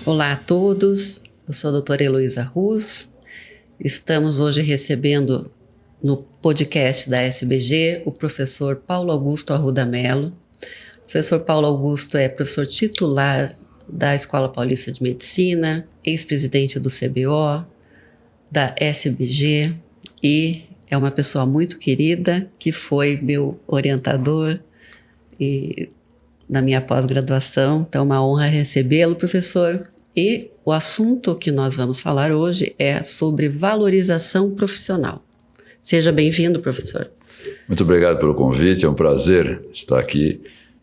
Olá a todos, eu sou a doutora Heloísa Rus. Estamos hoje recebendo no podcast da SBG o professor Paulo Augusto Arruda Mello. O professor Paulo Augusto é professor titular da Escola Paulista de Medicina, ex-presidente do CBO, da SBG e é uma pessoa muito querida que foi meu orientador e na minha pós-graduação. Então é uma honra recebê-lo, professor. E o assunto que nós vamos falar hoje é sobre valorização profissional. Seja bem-vindo, professor. Muito obrigado pelo convite, é um prazer estar aqui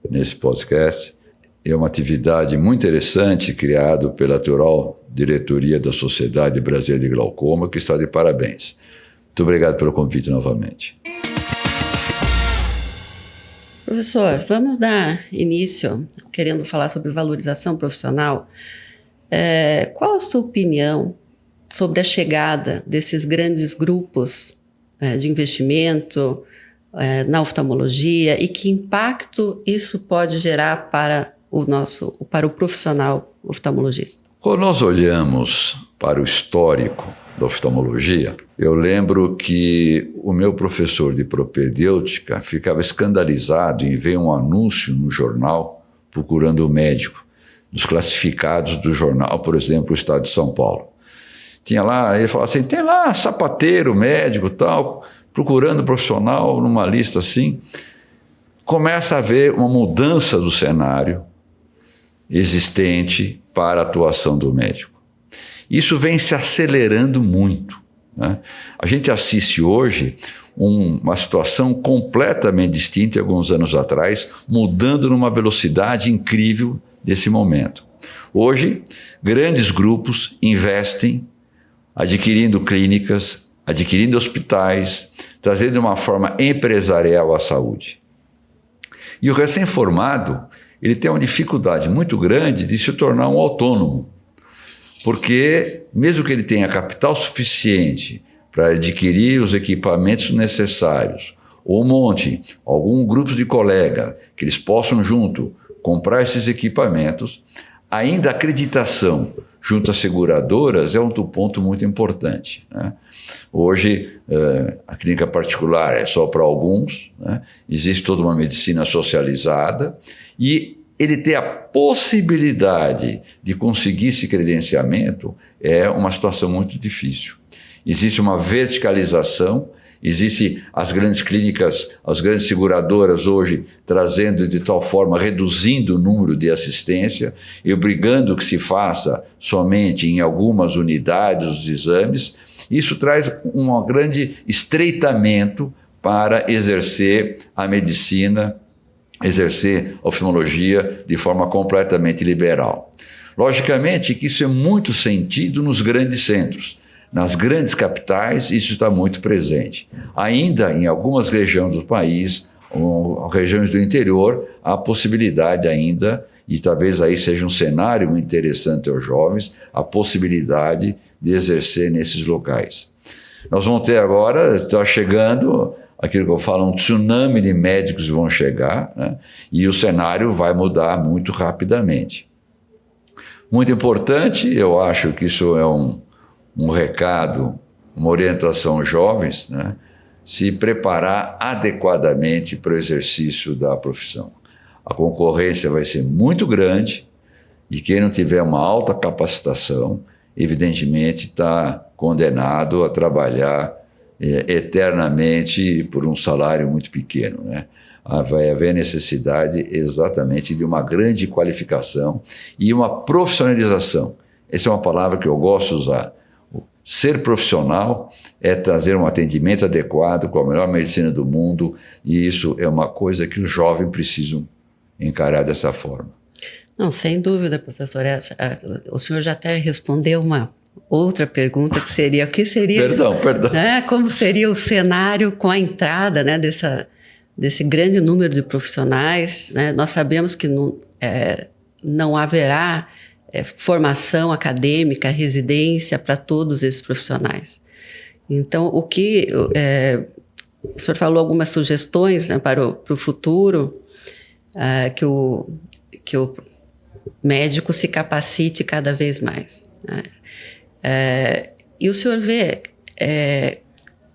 nesse podcast. É uma atividade muito interessante criada pela atual diretoria da Sociedade Brasileira de Glaucoma, que está de parabéns. Muito obrigado pelo convite novamente. Professor, vamos dar início, querendo falar sobre valorização profissional. Qual a sua opinião sobre a chegada desses grandes grupos de investimento na oftalmologia e que impacto isso pode gerar para o profissional oftalmologista? Quando nós olhamos para o histórico da oftalmologia, eu lembro que o meu professor de propedêutica ficava escandalizado em ver um anúncio no jornal procurando um médico, nos classificados do jornal, por exemplo, o Estado de São Paulo. Tinha lá, ele falava assim, tem lá sapateiro, médico e tal, procurando profissional numa lista assim. Começa a haver uma mudança do cenário existente para a atuação do médico. Isso vem se acelerando muito, né? A gente assiste hoje uma situação completamente distinta de alguns anos atrás, mudando numa velocidade incrível desse momento. Hoje, grandes grupos investem adquirindo clínicas, adquirindo hospitais, trazendo de uma forma empresarial a saúde. E o recém-formado, ele tem uma dificuldade muito grande de se tornar um autônomo, porque mesmo que ele tenha capital suficiente para adquirir os equipamentos necessários, ou monte algum grupo de colega que eles possam junto comprar esses equipamentos, ainda a acreditação junto às seguradoras é um ponto muito importante, né? Hoje, a clínica particular é só para alguns, né? Existe toda uma medicina socializada e ele ter a possibilidade de conseguir esse credenciamento é uma situação muito difícil. Existe uma verticalização, existem as grandes clínicas, as grandes seguradoras hoje trazendo de tal forma, reduzindo o número de assistência e obrigando que se faça somente em algumas unidades os exames. Isso traz um grande estreitamento para exercer a medicina, exercer a oftalmologia de forma completamente liberal. Logicamente que isso é muito sentido nos grandes centros. Nas grandes capitais, isso está muito presente. Ainda em algumas regiões do país, ou regiões do interior, há possibilidade ainda, e talvez aí seja um cenário muito interessante aos jovens, a possibilidade de exercer nesses locais. Nós vamos ter agora, está chegando aquilo que eu falo, um tsunami de médicos vão chegar, né? E o cenário vai mudar muito rapidamente. Muito importante, eu acho que isso é um recado, uma orientação aos jovens, né? Se preparar adequadamente para o exercício da profissão. A concorrência vai ser muito grande e quem não tiver uma alta capacitação, evidentemente está condenado a trabalhar eternamente por um salário muito pequeno, né? Vai haver necessidade exatamente de uma grande qualificação e uma profissionalização. Essa é uma palavra que eu gosto de usar. Ser profissional é trazer um atendimento adequado com a melhor medicina do mundo e isso é uma coisa que os jovens precisam encarar dessa forma. Não, sem dúvida, professor. O senhor já até respondeu uma outra pergunta que seria, o que seria... Perdão. Né, como seria o cenário com a entrada, né, desse grande número de profissionais, né? Nós sabemos que não haverá formação acadêmica, residência para todos esses profissionais. Então, o senhor falou algumas sugestões, né, para o futuro, que o médico se capacite cada vez mais, né? E o senhor vê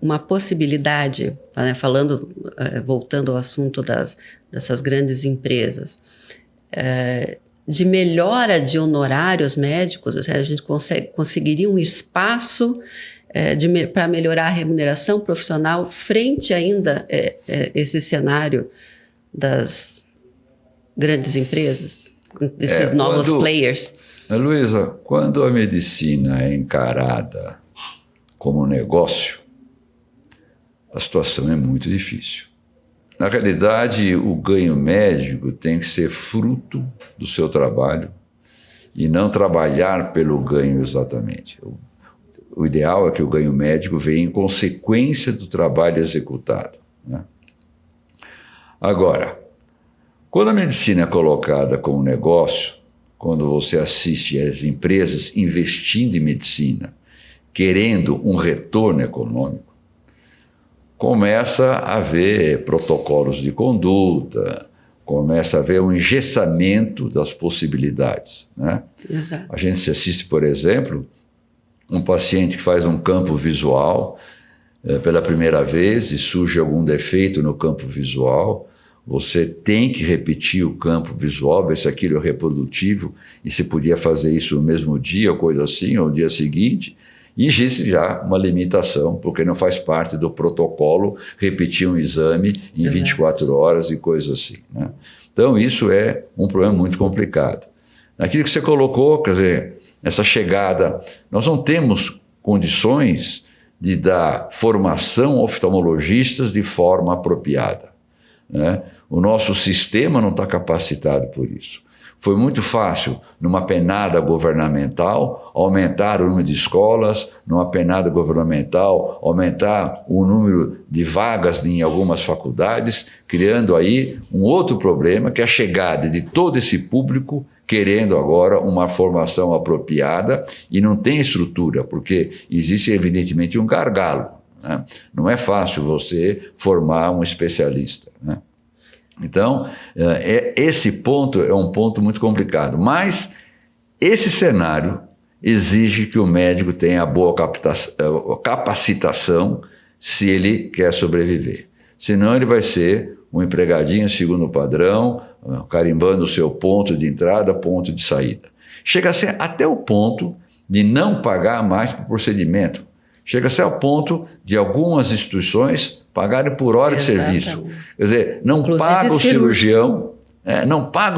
uma possibilidade, né, voltando ao assunto dessas grandes empresas, de melhora de honorários médicos, ou seja, a gente conseguiria um espaço para melhorar a remuneração profissional frente ainda esse cenário das grandes empresas, desses novos players? Luísa, quando a medicina é encarada como negócio, a situação é muito difícil. Na realidade, o ganho médico tem que ser fruto do seu trabalho e não trabalhar pelo ganho exatamente. O ideal é que o ganho médico venha em consequência do trabalho executado, né? Agora, quando a medicina é colocada como negócio, quando você assiste às empresas investindo em medicina, querendo um retorno econômico, começa a haver protocolos de conduta, começa a haver um engessamento das possibilidades, né? Exato. A gente se assiste, por exemplo, um paciente que faz um campo visual pela primeira vez e surge algum defeito no campo visual, você tem que repetir o campo visual, ver se aquilo é reprodutível e se podia fazer isso no mesmo dia, ou coisa assim, ou no dia seguinte. E existe já uma limitação, porque não faz parte do protocolo repetir um exame em 24 horas e coisas assim, né? Então, isso é um problema muito complicado. Naquilo que você colocou, quer dizer, essa chegada, nós não temos condições de dar formação a oftalmologistas de forma apropriada, né? O nosso sistema não está capacitado por isso. Foi muito fácil, numa penada governamental, aumentar o número de escolas, numa penada governamental, aumentar o número de vagas em algumas faculdades, criando aí um outro problema, que é a chegada de todo esse público querendo agora uma formação apropriada e não tem estrutura, porque existe evidentemente um gargalo, né? Não é fácil você formar um especialista, né? Então, esse ponto é um ponto muito complicado, mas esse cenário exige que o médico tenha boa capacitação se ele quer sobreviver. Senão ele vai ser um empregadinho segundo padrão, carimbando o seu ponto de entrada, ponto de saída. Chega a ser até o ponto de não pagar mais por procedimento. Chega a ser ao ponto de algumas instituições pagarem por hora de serviço. Quer dizer, não paga o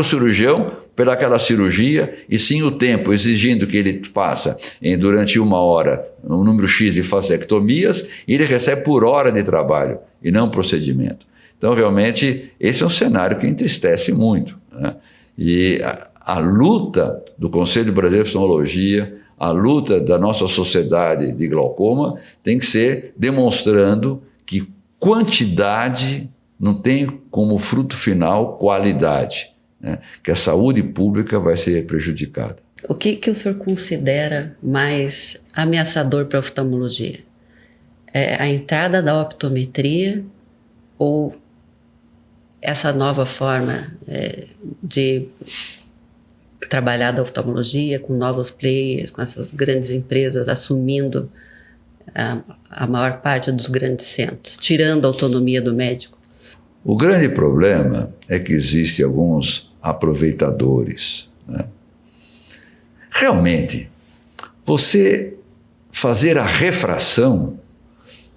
cirurgião, pelaquela cirurgia, e sim o tempo, exigindo que ele faça durante 1 hora um número X de fasectomias, e ele recebe por hora de trabalho e não procedimento. Então, realmente, esse é um cenário que entristece muito, né? E a luta do Conselho Brasileiro de Oftalmologia, a luta da nossa sociedade de glaucoma tem que ser demonstrando que quantidade não tem como fruto final qualidade, né? Que a saúde pública vai ser prejudicada. O que o senhor considera mais ameaçador para a oftalmologia? É a entrada da optometria ou essa nova forma de trabalhar da oftalmologia com novos players, com essas grandes empresas assumindo a maior parte dos grandes centros, tirando a autonomia do médico? O grande problema é que existem alguns aproveitadores, né? Realmente, você fazer a refração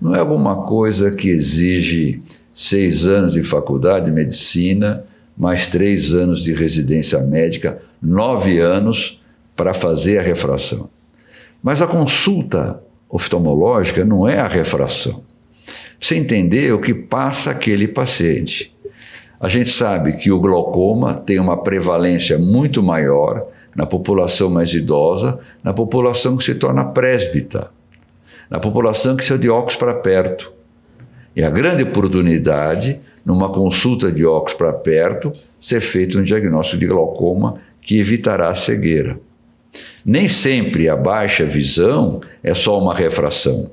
não é alguma coisa que exige 6 anos de faculdade de medicina, mais 3 anos de residência médica, 9 anos para fazer a refração. Mas a consulta oftalmológica não é a refração. Você entender o que passa aquele paciente. A gente sabe que o glaucoma tem uma prevalência muito maior na população mais idosa, na população que se torna presbítera, na população que se de óculos para perto. E a grande oportunidade, numa consulta de óculos para perto, ser feito um diagnóstico de glaucoma que evitará a cegueira. Nem sempre a baixa visão é só uma refração.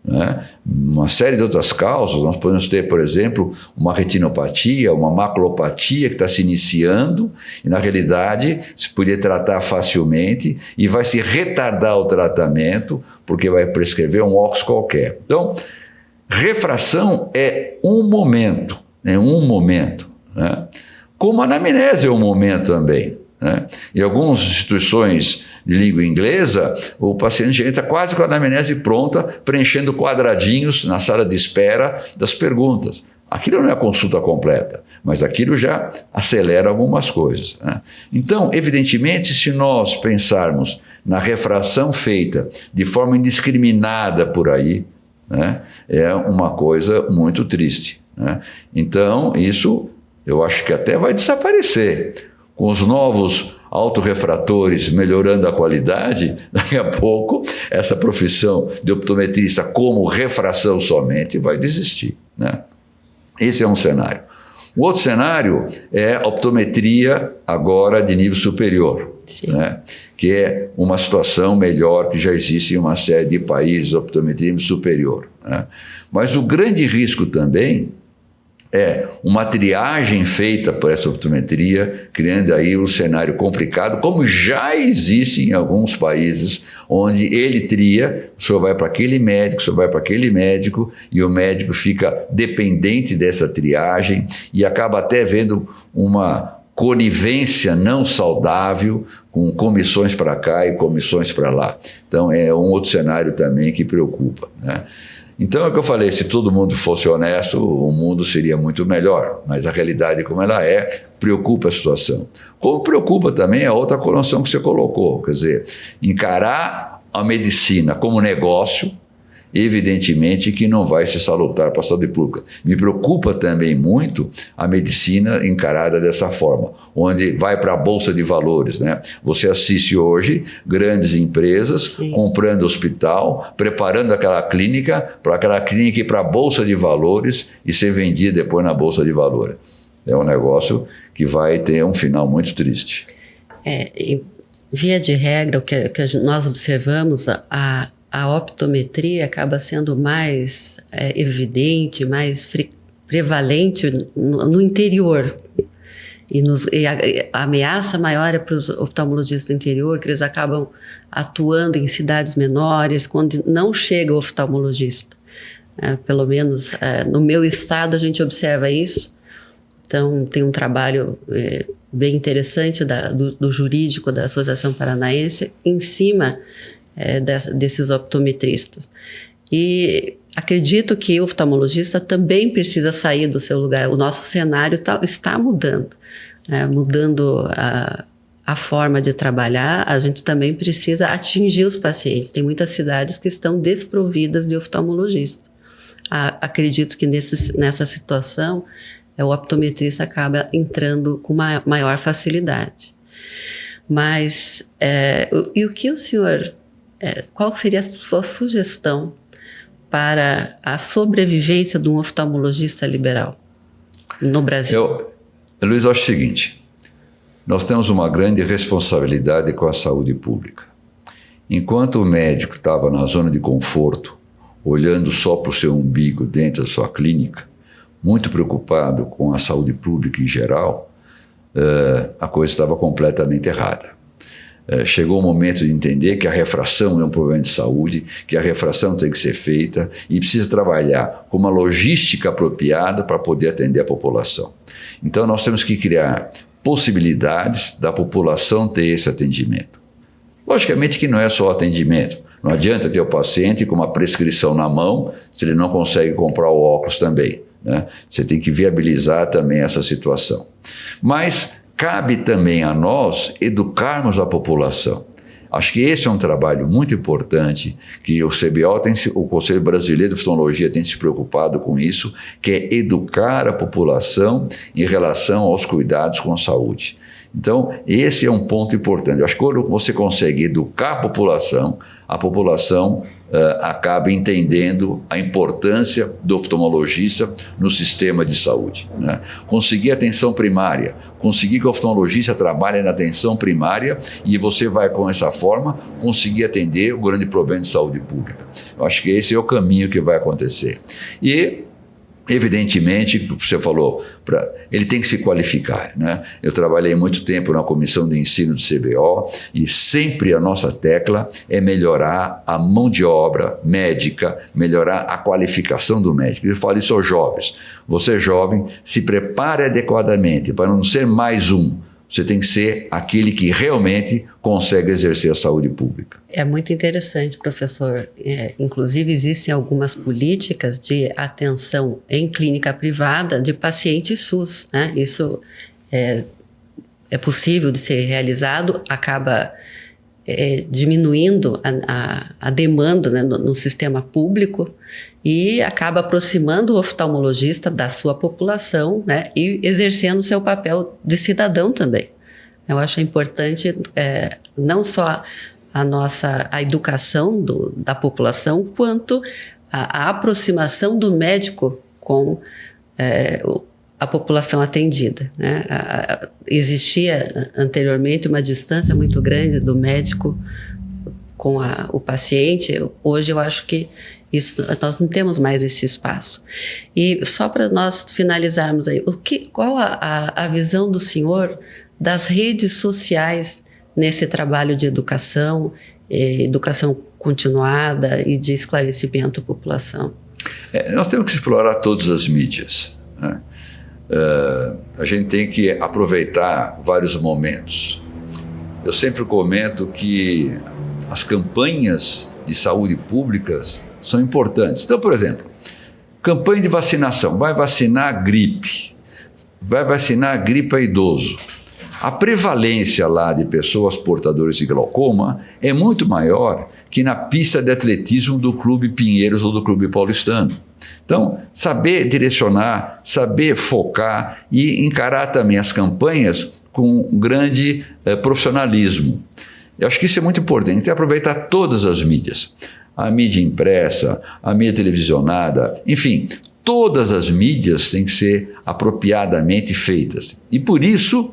né? Uma série de outras causas, nós podemos ter, por exemplo, uma retinopatia, uma maculopatia que está se iniciando e, na realidade, se poderia tratar facilmente e vai se retardar o tratamento porque vai prescrever um óculos qualquer. Então, refração é um momento, né? Como a anamnese é um momento também, né? Em algumas instituições de língua inglesa, o paciente entra quase com a anamnese pronta, preenchendo quadradinhos na sala de espera das perguntas. Aquilo não é a consulta completa, mas aquilo já acelera algumas coisas, né? Então, evidentemente, se nós pensarmos na refração feita de forma indiscriminada por aí, né, é uma coisa muito triste, né? Então, isso eu acho que até vai desaparecer. Com os novos autorrefratores melhorando a qualidade, daqui a pouco essa profissão de optometrista como refração somente vai desistir, né? Esse é um cenário. O outro cenário é a optometria agora de nível superior, né? Que é uma situação melhor que já existe em uma série de países, optometria de nível superior, né? Mas o grande risco também é uma triagem feita por essa optometria, criando aí um cenário complicado, como já existe em alguns países, onde ele tria, o senhor vai para aquele médico, o senhor vai para aquele médico, e o médico fica dependente dessa triagem e acaba até vendo uma conivência não saudável, com comissões para cá e comissões para lá. Então é um outro cenário também que preocupa, né? Então é o que eu falei, se todo mundo fosse honesto, o mundo seria muito melhor, mas a realidade como ela é, preocupa a situação. Como preocupa também a outra colocação que você colocou, quer dizer, encarar a medicina como negócio, evidentemente que não vai ser salutar para a saúde pública. Me preocupa também muito a medicina encarada dessa forma, onde vai para a Bolsa de Valores, né? Você assiste hoje grandes empresas comprando hospital, preparando aquela clínica para aquela clínica ir para a Bolsa de Valores e ser vendida depois na Bolsa de Valores. É um negócio que vai ter um final muito triste. Via de regra, o que nós observamos, a optometria acaba sendo mais evidente, mais prevalente no interior. E a ameaça maior é para os oftalmologistas do interior, que eles acabam atuando em cidades menores, quando não chega o oftalmologista. Pelo menos no meu estado a gente observa isso. Então tem um trabalho bem interessante do jurídico da Associação Paranaense em cima desses optometristas. E acredito que o oftalmologista também precisa sair do seu lugar. O nosso cenário está mudando, mudando a forma de trabalhar. A gente também precisa atingir os pacientes. Tem muitas cidades que estão desprovidas de oftalmologista. Acredito que nessa situação o optometrista acaba entrando com maior facilidade. Mas e o que o senhor... qual seria a sua sugestão para a sobrevivência de um oftalmologista liberal no Brasil? Luiz, eu acho o seguinte, nós temos uma grande responsabilidade com a saúde pública. Enquanto o médico estava na zona de conforto, olhando só para o seu umbigo dentro da sua clínica, muito preocupado com a saúde pública em geral, a coisa estava completamente errada. Chegou o momento de entender que a refração é um problema de saúde, que a refração tem que ser feita e precisa trabalhar com uma logística apropriada para poder atender a população. Então nós temos que criar possibilidades da população ter esse atendimento. Logicamente que não é só atendimento. Não adianta ter o paciente com uma prescrição na mão se ele não consegue comprar o óculos também, né? Você tem que viabilizar também essa situação. Mas cabe também a nós educarmos a população. Acho que esse é um trabalho muito importante, que o CBO, o Conselho Brasileiro de Oftalmologia, tem se preocupado com isso, que é educar a população em relação aos cuidados com a saúde. Então, esse é um ponto importante. Eu acho que quando você consegue educar a população acaba entendendo a importância do oftalmologista no sistema de saúde, né? Conseguir atenção primária, conseguir que o oftalmologista trabalhe na atenção primária e você vai, com essa forma, conseguir atender o grande problema de saúde pública. Eu acho que esse é o caminho que vai acontecer. E evidentemente, como você falou, ele tem que se qualificar, né? Eu trabalhei muito tempo na comissão de ensino do CBO e sempre a nossa tecla é melhorar a mão de obra médica, melhorar a qualificação do médico. Eu falo isso aos jovens. Você jovem, se prepare adequadamente para não ser mais um. Você tem que ser aquele que realmente consegue exercer a saúde pública. É muito interessante, professor. Inclusive, existem algumas políticas de atenção em clínica privada de pacientes SUS, né? Isso é possível de ser realizado, acaba diminuindo a demanda, né, no sistema público e acaba aproximando o oftalmologista da sua população, né, e exercendo seu papel de cidadão também. Eu acho importante não só a educação da população, quanto a aproximação do médico com a população atendida, né? Existia anteriormente uma distância muito grande do médico com o paciente. Hoje eu acho que nós não temos mais esse espaço. E só para nós finalizarmos aí, qual a visão do senhor das redes sociais nesse trabalho de educação continuada e de esclarecimento à população? Nós temos que explorar todas as mídias, né? A gente tem que aproveitar vários momentos. Eu sempre comento que as campanhas de saúde públicas são importantes. Então, por exemplo, campanha de vacinação, vai vacinar gripe, vai vacinar gripe a idoso. A prevalência lá de pessoas portadoras de glaucoma é muito maior que na pista de atletismo do Clube Pinheiros ou do Clube Paulistano. Então, saber direcionar, saber focar e encarar também as campanhas com um grande profissionalismo. Eu acho que isso é muito importante, a gente tem que aproveitar todas as mídias. A mídia impressa, a mídia televisionada, enfim, todas as mídias têm que ser apropriadamente feitas. E por isso,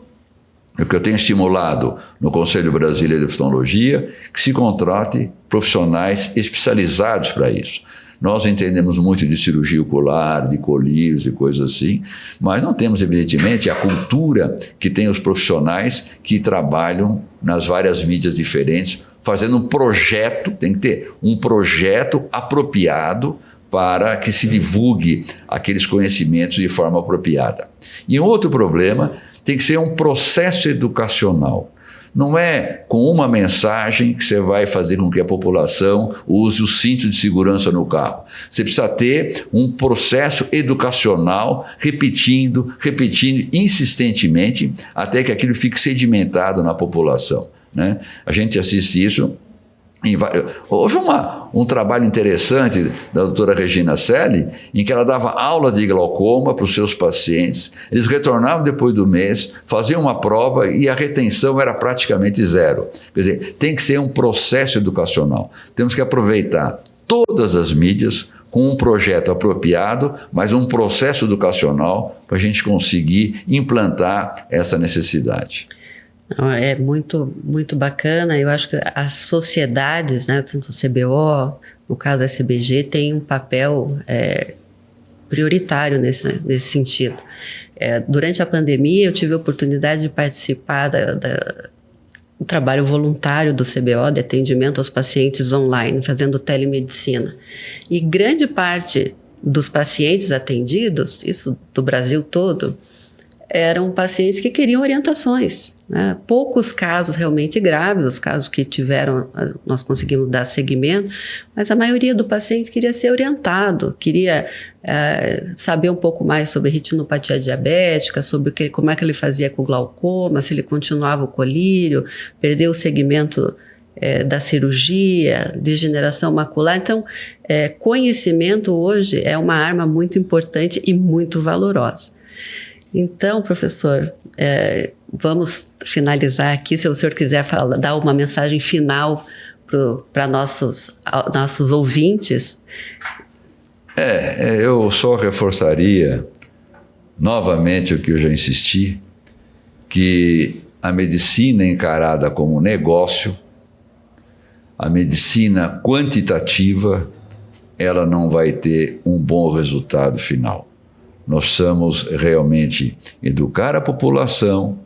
o que eu tenho estimulado no Conselho Brasileiro de Oftalmologia, que se contrate profissionais especializados para isso. Nós entendemos muito de cirurgia ocular, de colírios e coisas assim, mas não temos, evidentemente, a cultura que tem os profissionais que trabalham nas várias mídias diferentes, fazendo um projeto, tem que ter um projeto apropriado para que se divulgue aqueles conhecimentos de forma apropriada. E um outro problema tem que ser um processo educacional. Não é com uma mensagem que você vai fazer com que a população use o cinto de segurança no carro. Você precisa ter um processo educacional repetindo insistentemente até que aquilo fique sedimentado na população, né? A gente assiste isso. Houve um trabalho interessante da doutora Regina Selle, em que ela dava aula de glaucoma para os seus pacientes, eles retornavam depois do mês, faziam uma prova e a retenção era praticamente zero. Quer dizer, tem que ser um processo educacional. Temos que aproveitar todas as mídias com um projeto apropriado, mas um processo educacional para a gente conseguir implantar essa necessidade. É muito, muito bacana. Eu acho que as sociedades, né, tanto o CBO, no caso da SBG, tem um papel prioritário nesse sentido. Durante a pandemia, eu tive a oportunidade de participar do trabalho voluntário do CBO, de atendimento aos pacientes online, fazendo telemedicina. E grande parte dos pacientes atendidos, isso do Brasil todo, eram pacientes que queriam orientações, né? Poucos casos realmente graves, os casos que tiveram, nós conseguimos dar seguimento, mas a maioria do paciente queria ser orientado, queria saber um pouco mais sobre retinopatia diabética, sobre como é que ele fazia com glaucoma, se ele continuava o colírio, perdeu o segmento da cirurgia, degeneração macular. Então, conhecimento hoje é uma arma muito importante e muito valorosa. Então, professor, vamos finalizar aqui. Se o senhor quiser dar uma mensagem final para nossos ouvintes. Eu só reforçaria novamente o que eu já insisti, que a medicina encarada como negócio, a medicina quantitativa, ela não vai ter um bom resultado final. Nós precisamos realmente educar a população,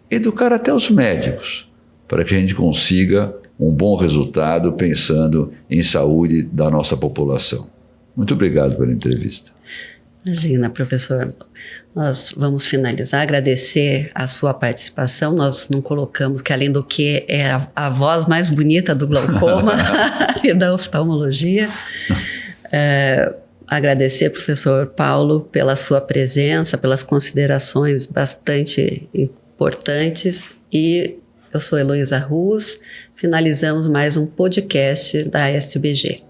educar até os médicos, para que a gente consiga um bom resultado pensando em saúde da nossa população. Muito obrigado pela entrevista. Imagina, professor. Nós vamos finalizar, agradecer a sua participação. Nós não colocamos que, além do que, é a voz mais bonita do glaucoma e da oftalmologia. Agradecer, professor Paulo, pela sua presença, pelas considerações bastante importantes. E eu sou Heloísa Ruz. Finalizamos mais um podcast da SBG.